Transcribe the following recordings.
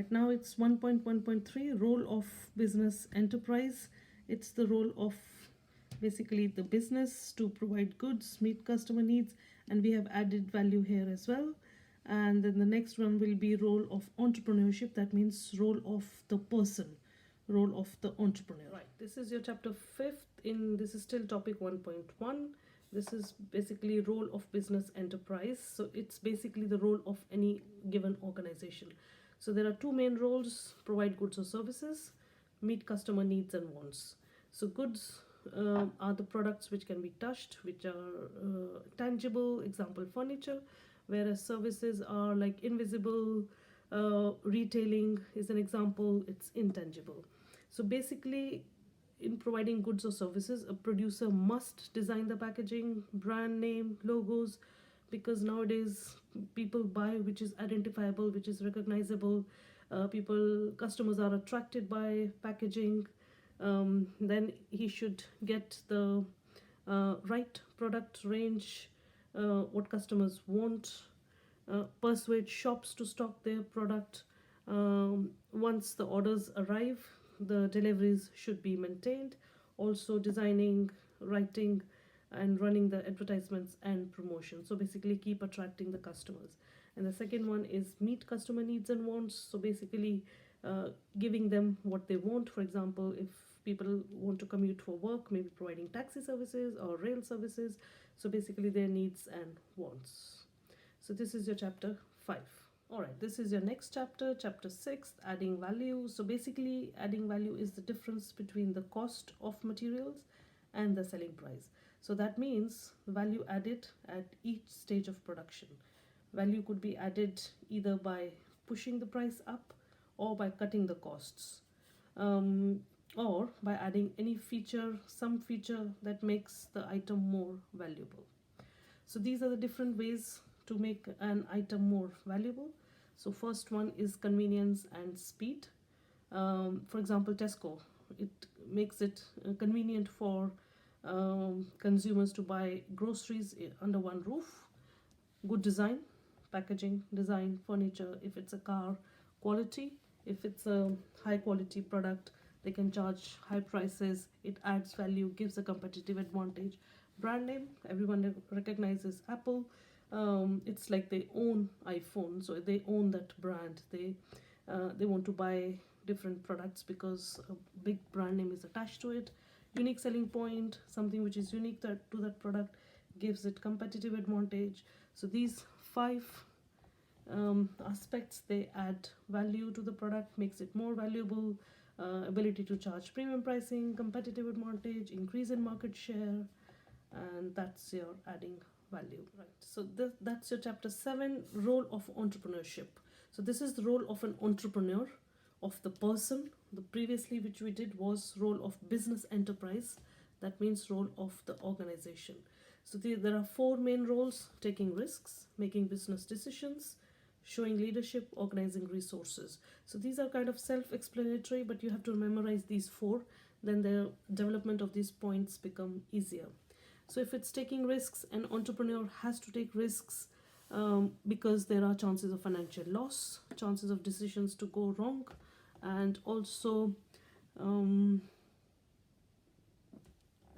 right, now it's 1.1.3, role of business enterprise. It's the role of basically the business to provide goods, meet customer needs, and we have added value here as well. And then the next one will be role of entrepreneurship. That means role of the person, role of the entrepreneur. Right, this is your chapter 5th. This is still topic 1.1. This is basically role of business enterprise. So it's basically the role of any given organization. So there are two main roles: provide goods or services, meet customer needs and wants. So goods are the products which can be touched, which are tangible, example furniture, whereas services are like invisible. Retailing is an example, it's intangible. So basically, in providing goods or services, a producer must design the packaging, brand name, logos, because nowadays people buy which is identifiable, which is recognizable. Customers are attracted by packaging. Then he should get the right product range, what customers want, persuade shops to stock their product. Once the orders arrive, the deliveries should be maintained. Also designing, writing, and running the advertisements and promotion. So basically keep attracting the customers. And the second one is meet customer needs and wants. So basically giving them what they want. For example, if people want to commute for work, maybe providing taxi services or rail services. So basically their needs and wants. So this is your chapter 5. Alright, this is your next chapter, chapter 6, adding value. So basically adding value is the difference between the cost of materials and the selling price. So that means value added at each stage of production. Value could be added either by pushing the price up or by cutting the costs, or by adding any feature, some feature that makes the item more valuable. So these are the different ways to make an item more valuable. So first one is convenience and speed. For example, Tesco, it makes it convenient for consumers to buy groceries under one roof. Good design, packaging, design, furniture. If it's a car, quality. If it's a high quality product, they can charge high prices. It adds value, gives a competitive advantage. Brand name, everyone recognizes Apple. It's like they own iPhone, so they own that brand. They want to buy different products because a big brand name is attached to it. Unique selling point, something which is unique to that product, gives it competitive advantage. So these 5 aspects, they add value to the product, makes it more valuable. Ability to charge premium pricing, competitive advantage, increase in market share, and that's your adding value. Right, so that's your chapter 7, role of entrepreneurship. So this is the role of an entrepreneur, of the person. The previously which we did was role of business enterprise. That means role of the organization. So there are 4 main roles: taking risks, making business decisions, showing leadership, organizing resources. So these are kind of self-explanatory, but you have to memorize these 4, then the development of these points become easier. So if it's taking risks, an entrepreneur has to take risks because there are chances of financial loss, chances of decisions to go wrong, and also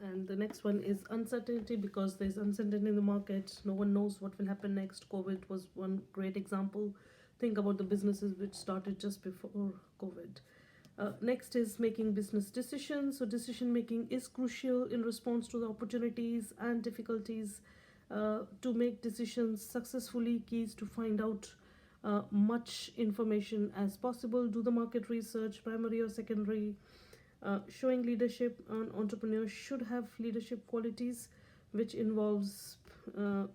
and the next one is uncertainty, because there's uncertainty in the market. No one knows what will happen next. COVID was one great example. Think about the businesses which started just before COVID. Next is making business decisions. So decision making is crucial in response to the opportunities and difficulties. To make decisions successfully, keys to find out much information as possible. Do the market research, primary or secondary. Showing leadership, an entrepreneur should have leadership qualities, which involves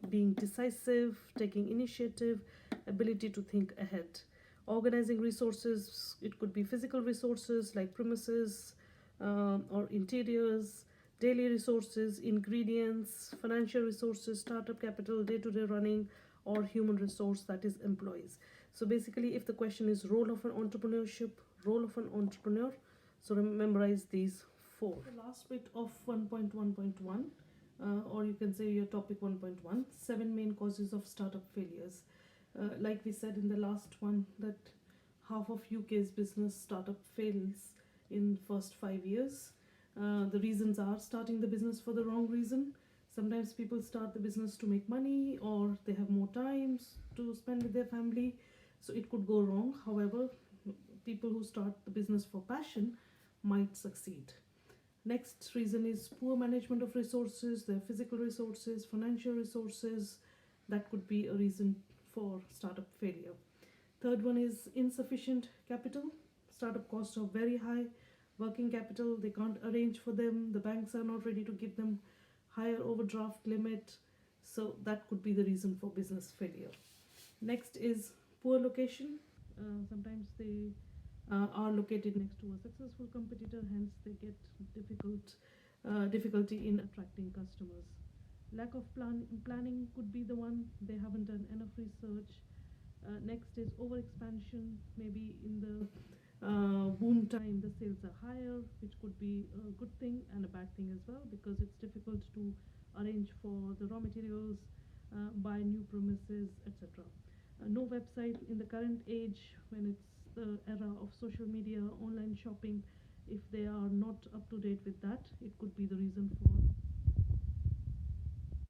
being decisive, taking initiative, ability to think ahead. Organizing resources, it could be physical resources like premises or interiors, daily resources, ingredients, financial resources, startup capital, day-to-day running, or human resource, that is employees. So basically, if the question is role of an entrepreneurship, role of an entrepreneur, so memorize these 4. The last bit of 1.1.1, or you can say your topic 1.1, 7 main causes of startup failures. Like we said in the last one, that half of UK's business startup fails in first 5 years. The reasons are starting the business for the wrong reason. Sometimes people start the business to make money, or they have more time to spend with their family, so it could go wrong. However, people who start the business for passion might succeed. Next reason is poor management of resources, their physical resources, financial resources. That could be a reason for startup failure. Third one is insufficient capital. Startup costs are very high. Working capital, they can't arrange for them. The banks are not ready to give them higher overdraft limit. So that could be the reason for business failure. Next is poor location. Sometimes they are located next to a successful competitor, hence they get difficulty in attracting customers. Lack of planning could be the one. They haven't done enough research. Next is over expansion. Maybe in the boom time the sales are higher, which could be a good thing and a bad thing as well, because it's difficult to arrange for the raw materials, buy new premises, etc. No website in the current age, when it's the era of social media, online shopping, if they are not up to date with that, it could be the reason for